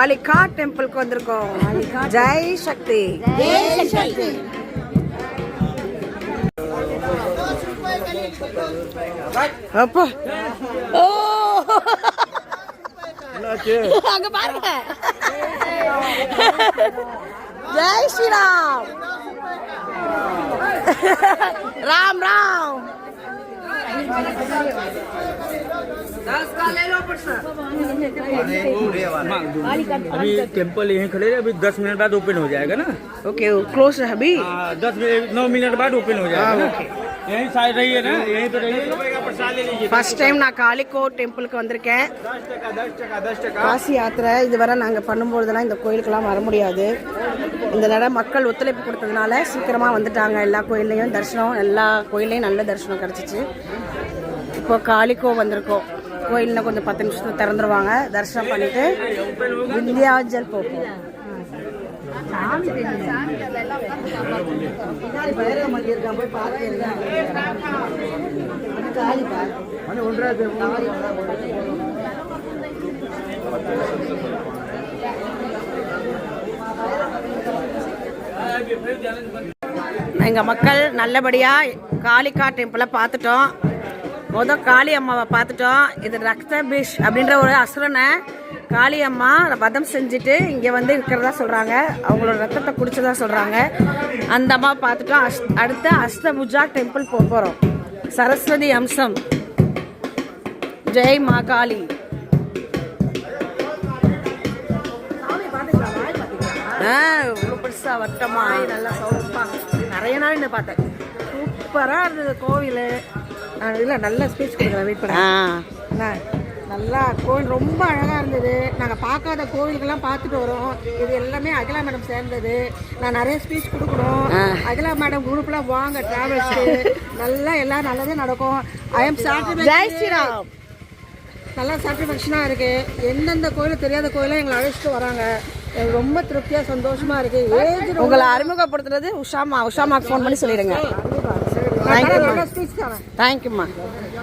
காளிகா டெம்பிளுக்கு வந்திருக்கோம். ஜெய் சக்தி. அப்பா ஓ அங்க பாருங்க. ஜெய் ஸ்ரீராம். राम राम. अभी टेम्पल यहीं खड़े अभी 10 मिनट बाद ओपन हो जाएगा ना. ओके क्लोज है अभी. 9 मिनट बाद ओपन हो जाएगा. यहीं साइड रहिए ना, यहीं पे रहिए. प्रसाद ले लीजिए. ஃபர்ஸ்ட் டைம் நான் காளிகோ டெம்பிளுக்கு வந்திருக்கேன். 10 टका காசி யாத்திரை இதுவரை நாங்கள் பண்ணும்போதெல்லாம் இந்த கோயிலுக்கெல்லாம் வர முடியாது. இந்த தடவை மக்கள் ஒத்துழைப்பு கொடுத்ததுனால சீக்கிரமாக வந்துட்டாங்க. எல்லா கோயில்லையும் தரிசனம், எல்லா கோயில்லையும் நல்ல தரிசனம் கிடச்சிச்சு. இப்போ காளிகோ வந்திருக்கோம். கோயில்னா கொஞ்சம் 10 நிமிஷத்துல திறந்துருவாங்க. தரிசனம் பண்ணிட்டு விந்தியாச்சல் போகும். எங்க மக்கள் நல்லபடியா காளிகா டெம்பிளை பார்த்துட்டோம். காளி அம்மாவை பார்த்துட்டோம். இது ரக்தபிஷ் அப்படின்ற ஒரு அசுரனை காளி அம்மா வதம் செஞ்சுட்டு இங்கே வந்து இருக்கிறதா சொல்கிறாங்க. அவங்களோட ரத்தத்தை குடிச்சதா சொல்கிறாங்க. அந்த அம்மாவை பார்த்துட்டோம். அடுத்து அஷ்டபுஜா டெம்பிள் போக போகிறோம். சரஸ்வதி அம்சம். ஜெய் மா காளி. இவ்வளோ பெருசாக வட்டமா நல்லா சவுப்பா நிறைய நாள் என்ன பார்த்தேன். சூப்பராக இருந்தது கோவில். இல்லை நல்ல ஸ்பீச் கொடுக்குறேன். வெயிட் பண்ண நல்லா கோவில் ரொம்ப அழகாக இருந்தது. நாங்கள் பார்க்காத கோவிலுக்கெல்லாம் பார்த்துட்டு வரோம். இது எல்லாமே அகிலா மேடம் சேர்ந்தது. நான் நிறைய ஸ்பீச் கொடுக்கணும். அகிலா மேடம் குரூப்லாம் வாங்க டிராவல்ஸ்க்கு. நல்லா எல்லாம் நல்லதே நடக்கும். I am satisfaction. நல்லா சாட்டிஸ்ஃபேக்ஷனாக இருக்குது. எந்தெந்த கோயிலும் தெரியாத கோயிலும் எங்களை அழைச்சிட்டு வராங்க. எனக்கு ரொம்ப திருப்தியாக சந்தோஷமாக இருக்குது. ஏஜ் உங்களை அறிமுகப்படுத்துறது உஷாமாக்கு ஃபோன் பண்ணி சொல்லிடுங்க. தேங்க்யூம்மா.